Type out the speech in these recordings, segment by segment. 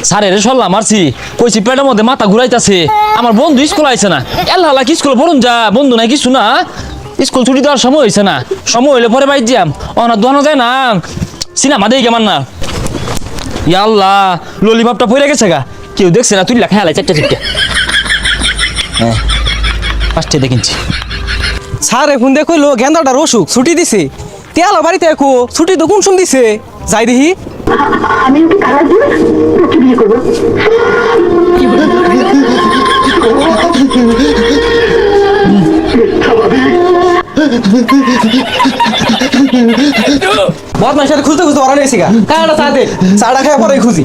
স্যারের সল্লা মারছি কইছি পেটের মধ্যে মাথা ঘুরাইতেছে আমার বন্ধু স্কুল আইছে না এল্লা কি স্কুল পড়ুন যা বন্ধু নাই কিছু না স্কুল ছুটি দেওয়ার সময় হয়েছে না সময় হইলে পরে বাইর যাম অনা দোয়ানো যায় না সিনেমা দেখি কেমন না ইয়াল্লাহ ললিপপটা পড়ে গেছে গা কেউ দেখছে না তুই লেখা হেলাই চারটে হ্যাঁ পাঁচটে দেখিনছি স্যার এখন দেখলো গেন্দাটার অসুখ ছুটি দিছে তেল বাড়িতে একো ছুটি তো কোন শুন দিছে যাই দেখি আমি ওকে তালাক দিয়ে তোকে বিয়ে করবো বদমাইশ সাথে খুঁজতে খুঁজতে ওরা নিয়েছি গা কাটা চা দে চাটা খায় পরে খুঁজি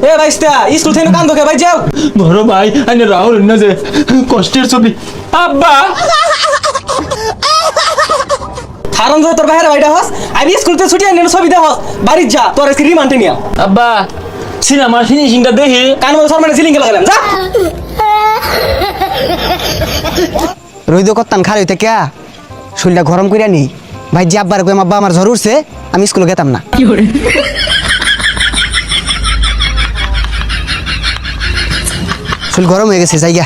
এ ভাইস্তা স্কুল থেকে কান ধোকে ভাই যাও বড় ভাই আইনে রাহুল না যে কষ্টের ছবি আব্বা হারাম তোর বাইরে বাইটা হস আমি স্কুল থেকে ছুটি আনি ছবি দে হস বাড়ি যা তোর আজকে রিমান্ডে নিয়া আব্বা সিনেমার ফিনিশিংটা দেখি কান মধ্যে সরমানে সিলিং গেল গেলাম যা রইদ করতাম খালি হইতে কে শরীরটা গরম করিয়া নি ভাই যে আব্বার কই আব্বা আমার জ্বর উঠছে আমি স্কুলে গেতাম না শরীর গরম হয়ে গেছে জায়গা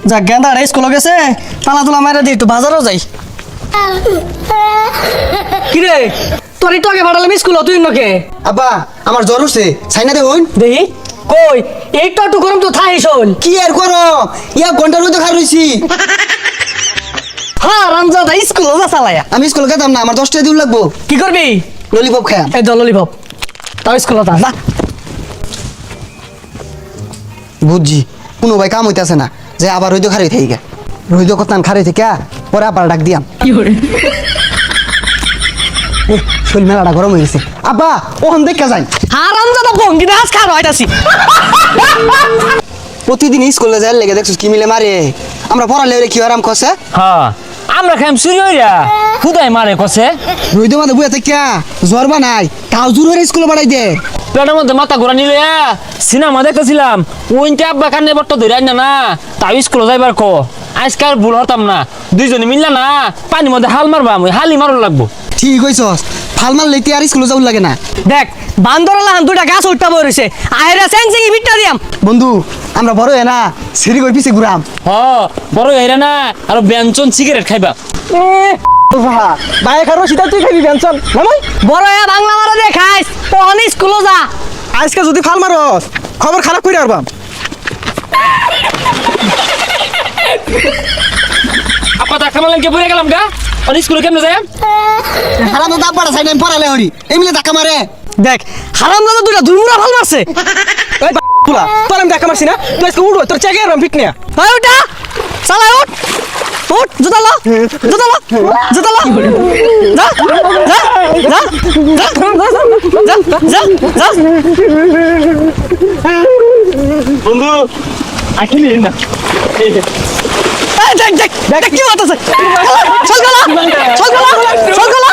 যা গেন্দা রে স্কুলে গেছে তালা তোলা মারা দি একটু বাজারও যাই কি রে তোর একটু আগে পাঠালাম স্কুল তুই নকে আব্বা আমার জ্বর উঠছে ছাইনা দেখুন দেখি কই একটু গরম তো থাই শোন কি আর গরম ইয়া ঘন্টা রইদ খাই রইছি হ্যাঁ রামজাদা স্কুল যা চালায়া আমি স্কুলে গেতাম না আমার 10 টাকা দিন লাগবো কি করবি ললিপপ খায়া এই ললিপপ তাও স্কুল যা বুঝছি কোনো ভাই কাম হইতাছে না যে আবার রইদ খারি থেকে গে রইদ করতাম খারি থেকে পরে আবার ডাক দিয়াম শরীর মেলাটা গরম হয়ে গেছে আব্বা ওখান দেখা যাই হারামজাদা ভঙ্গি দাস খার হইতাছি প্রতিদিন স্কুলে যাই লেগে দেখছিস কি মিলে মারে আমরা পড়ালে কি আরাম কষে হ্যাঁ আমরা খাইম চুরি হইরা খুদাই মারে কছে রইদ মাঝে বুয়া থেকে জ্বর বানাই তাও জোর হয়ে স্কুলে বাড়াই দে পেটের মধ্যে মাথা ঘোরা নিলে সিনেমা দেখতেছিলাম ওইটা আব্বা কান্নে বট্ট ধরে আইনা না তাও স্কুলে যাইবার কো আজকাল ভুল হতাম না দুইজনে মিললা না পানির মধ্যে হাল মারবা আমি হালি মারো লাগবো ঠিক হইছস ফাল মারলে তুই আর স্কুলে যাওয়ার লাগে না দেখ বান্দরলা হান দুটা গাছ উঠতে বইছে আইরা সেন্সিং বিটটা দিয়াম বন্ধু আমরা বড় হয়ে না সিঁড়ি কই পিছে ঘুরাম হ বড় হইরা না আর ব্যঞ্জন সিগারেট খাইবা ভাই খারো সিধা তুই খাবি বেনছন মামাই বড় এ বাংলা মারা দে খাইস তখন স্কুলে যা আজকে যদি ফাল মারস খবর খারাপ কইরা আরবাম আপা দেখা মালেন কে পড়ে গেলাম গা আর স্কুলে কেমনে যায় হারাম তো দাম পড়া সাইড আমি পড়ালে হরি এমনি ধাক্কা মারে দেখ হারামজাদা দুটা দুলমুরা ভাল মারছে এই পুলা তোর আমি দেখা মারছি না তুই আজকে উড়ো তোর চেকে আরবাম পিক নিয়া হয় ওটা চালা উঠ উঠ জুতা লা জুতা লা জুতা লা যা যা যা যা যা বন্ধু আইনি না দেখ দেখ দেখ কি হতাছে চল গলা চল গলা চল গলা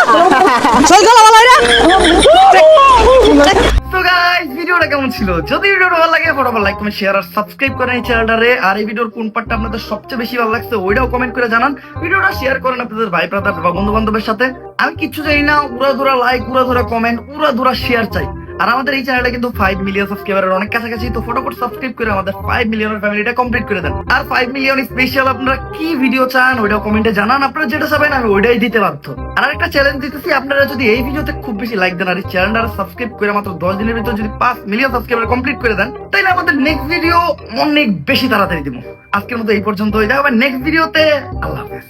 চল গলা বালাইরা তো গাইস ভিডিওটা কেমন ছিল যদি ভিডিওটা ভালো লাগে ফটাফট লাইক কমেন্ট শেয়ার আর সাবস্ক্রাইব করেন এই চ্যানেলটারে আর এই ভিডিওর কোন পার্টটা আপনাদের সবচেয়ে বেশি ভালো লাগছে ওইটাও কমেন্ট করে জানান ভিডিওটা শেয়ার করেন আপনাদের ভাই ব্রাদার বা বন্ধু বান্ধবের সাথে আমি কিচ্ছু চাই না উড়াধুরা লাইক উড়াধুরা কমেন্ট উড়াধুরা শেয়ার চাই আর আমাদের এই চ্যানেলটা কিন্তু 5 মিলিয়ন সাবস্ক্রাইবারের অনেক কাছাকাছি তো ফটাফট সাবস্ক্রাইব করে আমাদের 5 মিলিয়নের ফ্যামিলিটা কমপ্লিট করে দেন আর 5 মিলিয়ন স্পেশাল আপনারা কি ভিডিও চান ওইটাও কমেন্টে জানান আপনারা যেটা চাবেন আমি ওইটাই দিতে বাধ্য আর একটা চ্যালেঞ্জ দিতেছি আপনারা যদি এই ভিডিওতে খুব বেশি লাইক দেন আর এই চ্যানেলটা সাবস্ক্রাইব করে মাত্র 10 দিনের ভিতর যদি 5 মিলিয়ন সাবস্ক্রাইবার কমপ্লিট করে দেন তাহলে আমাদের নেক্সট ভিডিও অনেক বেশি তাড়াতাড়ি দিব আজকের মতো এই পর্যন্ত হয়ে যাবে নেক্সট ভিডিওতে আল্লাহ হাফেজ।